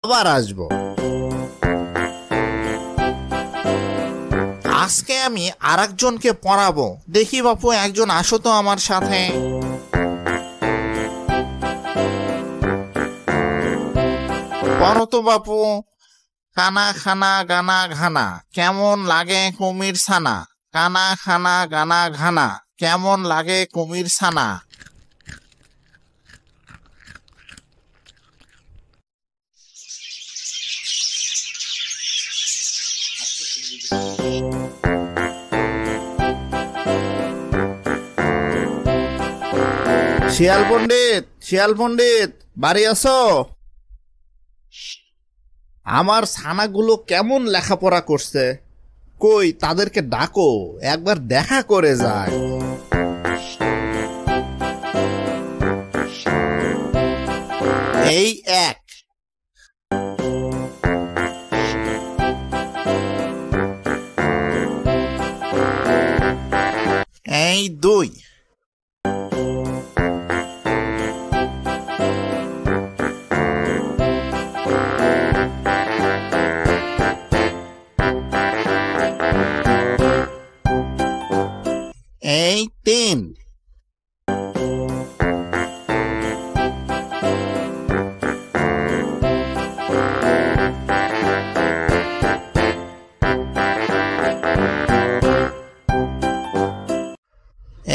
আবার আসবো। আজকে আমি আরেকজনকে পড়াবো। দেখি বাপু, একজন আসো তো আমার সাথে। পড়ো তো বাপু। কানা খানা গানা ঘানা, কেমন লাগে কুমির ছানা। কানা খানা গানা ঘানা, কেমন লাগে কুমির ছানা। শিয়াল পণ্ডিত, শিয়াল পণ্ডিত, বাড়ি আছো? আমার ছানাগুলো কেমন লেখাপড়া করছে, কই তাদেরকে ডাকো, একবার দেখা করে যায়। এই এক, এই দুই, এই তিন,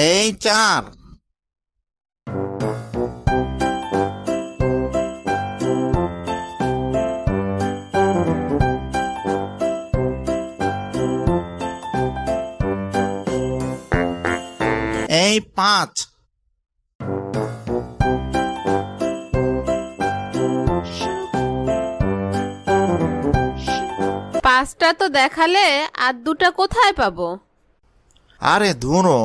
এই চার, এই পাঁচ, পাঁচটা তো দেখালে, আর দুটা কোথায় পাবো? আরে ধুনো,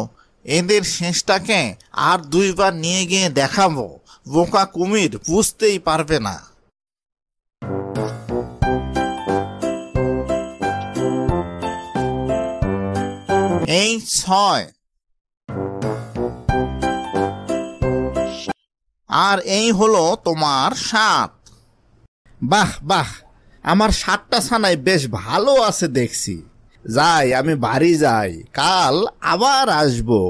এদের শেষটাকে আর দুইবার নিয়ে গিয়ে দেখাবো, বোকা কুমির বুঝতেই পারবে না। এই ছয়, আর এই হলো তোমার সাত। বাহ বাহ, আমার সাতটা ছানাই বেশ ভালো আছে দেখছি। যাই, আমি বাড়ি যাই, কাল আবার আসবো।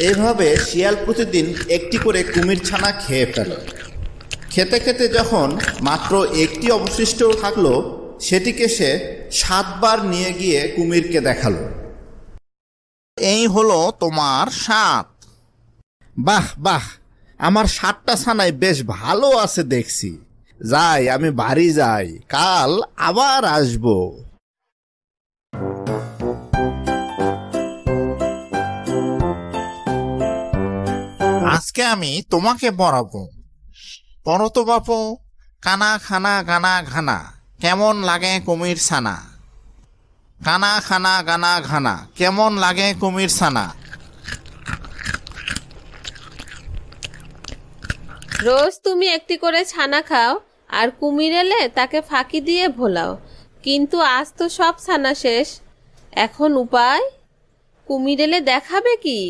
এভাবে শিয়াল প্রতিদিন একটি করে কুমির ছানা খেয়ে ফেল। খেতে খেতে যখন মাত্র একটি অবশিষ্ট থাকলো, সেটিকে সে 7 বার নিয়ে গিয়ে কুমিরকে দেখালো। এই হলো তোমার 7। বাহ বাহ, আমার 7টা ছানাই বেশ ভালো আছে দেখছি। যাই, আমি বাড়ি যাই, কাল আবার আসবো। আজকে আমি তোমাকে পড়াবো। পড়ো তো বাপু। কানা খানা গানা ঘানা, কেমন লাগে কুমির ছানা। কানা খানা গানা ঘানা, কেমন লাগে কুমির ছানা। রোজ তুমি একটি করে ছানা খাও, আর কুমির এলে তাকে ফাঁকি দিয়ে ভোলাও, কিন্তু আজ তো সব ছানা শেষ। এখন উপায়? কুমির এলে দেখাবে কি?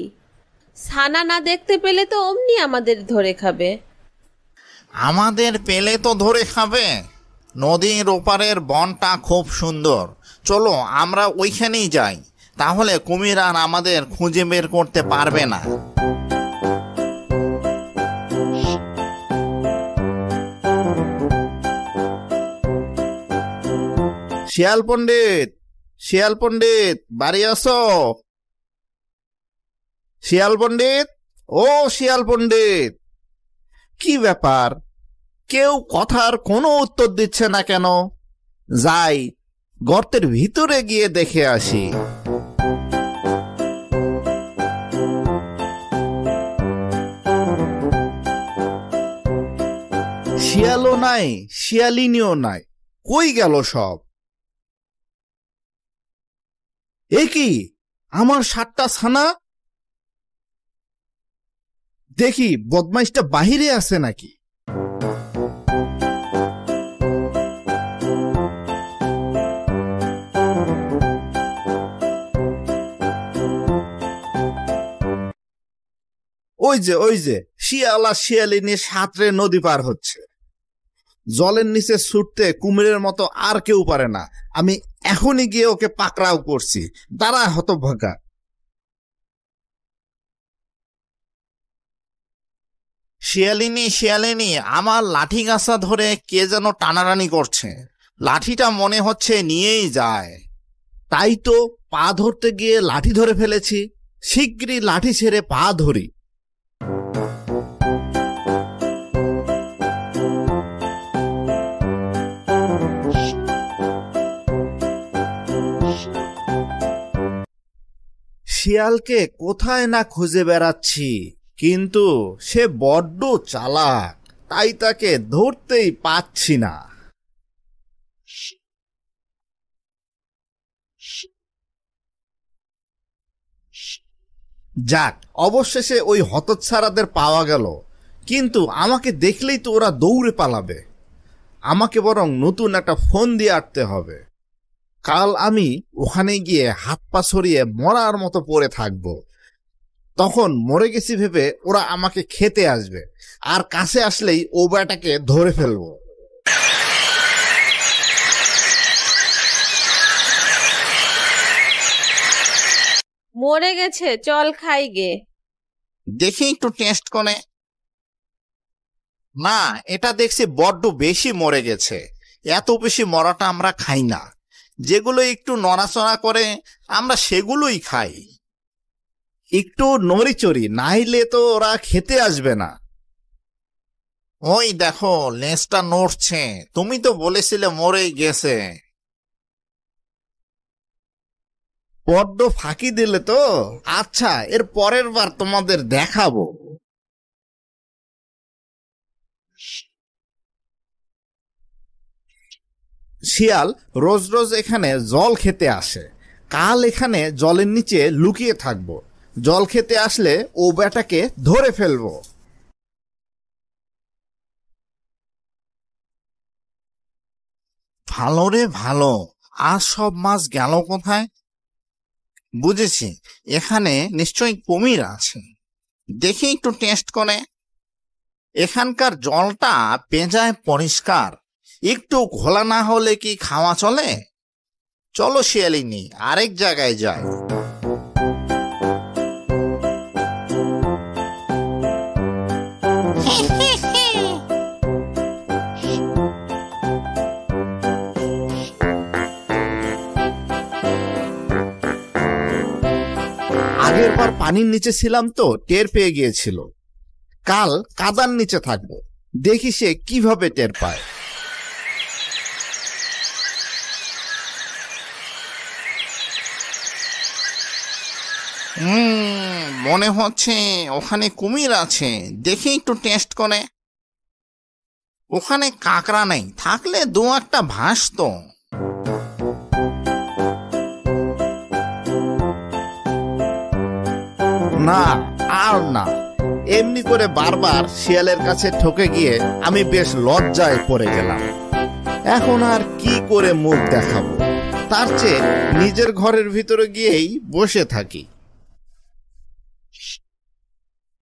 ছানা না দেখতে পেলে তো অমনি আমাদের ধরে খাবে। আমাদের পেলে তো ধরে খাবে। নদীর ওপারের বনটা খুব সুন্দর, চলো আমরা ওইখানেই যাই, তাহলে কুমির আর আমাদের খুঁজে বের করতে পারবে না। শিয়াল পণ্ডিত, শিয়াল পণ্ডিত, বাড়ি আছো? শিয়াল পণ্ডিত, ও শিয়াল পণ্ডিত, কি ব্যাপার, কেউ কথার কোনো উত্তর দিচ্ছে না কেন? যাই, গর্তের ভিতরে গিয়ে দেখে আসি। শিয়ালও নাই, শিয়ালিনীও নাই, কই গেল সব? এ কি, আমার 7টা ছানা? দেখি বদমাইশটা বাহিরে আছে নাকি। ওই যে শিয়াল আর শিয়ালিনী সাঁতরে নদী পার হচ্ছে। জলের নিচে ছুটতে কুমিরের মতো আর কেউ পারে না। আমি এখনই গিয়ে ওকে পাকড়াও করছি। দাঁড়া হতভাগা। শিয়ালিনী, আমার লাঠি গাছা ধরে কে যেন টানাটানি করছে। লাঠিটা মনে হচ্ছে নিয়েই যায়। তাই তো পা ধরতে গিয়ে লাঠি ধরে ফেলেছি। শিগগিরই লাঠি ছেড়ে পা ধরি। শিয়ালকে কোথায় না খুঁজে বেড়াচ্ছি, কিন্তু সে বড্ড চালাক, তাই তাকে ধরতেই পাচ্ছি না। যাক, অবশেষে ওই হতচ্ছাড়াদের পাওয়া গেল। কিন্তু আমাকে দেখলেই তো ওরা দৌড়ে পালাবে। আমাকে বরং নতুন একটা ফোন দিয়ে আটতে হবে। কাল আমি ওখানে গিয়ে হাত পা ছড়িয়ে মরার মতো পড়ে থাকব। তখন মরে গেছি ভেবে ওরা আমাকে খেতে আসবে, আর কাছে আসলেই ও বেটাকে ধরে ফেলবো। মরে গেছে, চল খাই গে। দেখি একটু টেস্ট করে। না, এটা দেখছি বড্ড বেশি মরে গেছে। এত বেশি মরাটা আমরা খাই না। যেগুলো একটু নড়াচড়া করে আমরা সেগুলোই খাই। একটু নড়িচড়ি, নাইলে তো ওরা খেতে আসবে না। ওই দেখো, লেজটা নড়ছে। তুমি তো বলেছিলে মরেই গেছে। বড্ড ফাঁকি দিলে তো। আচ্ছা, এর পরের বার তোমাদের দেখাবো। শিয়াল রোজ রোজ এখানে জল খেতে আসে। কাল এখানে জলের নিচে লুকিয়ে থাকবো। জল খেতে আসলে ও বেটাকে ধরে ফেলবো। ভালো রে ভালো। আর সব মাছ গেল কোথায়? বুঝেছি, এখানে নিশ্চয়ই কুমির আছে। দেখি একটু টেস্ট করে। এখানকার জলটা পেঁজায় পরিষ্কার। একটু ঘোলা না হলে কি খাওয়া চলে? চলো শিয়ালিনী, আরেক জায়গায় যাই। আগের বার পানির নিচে ছিলাম তো টের পেয়ে গিয়েছিল। কাল কাদার নিচে থাকবো, দেখি সে কিভাবে টের পায়। মনে হচ্ছে ওখানে কুমির আছে। দেখি একটু টেস্ট করে। ওখানে কাঁকড়া নেই, থাকলে দু একটা ভাসতো। না, আর না। এমনি করে বারবার শিয়ালের কাছে ঠকে গিয়ে আমি বেশ লজ্জায় পড়ে গেলাম। এখন আর কি করে মুখ দেখাবো? তার চেয়ে নিজের ঘরের ভিতরে গিয়েই বসে থাকি।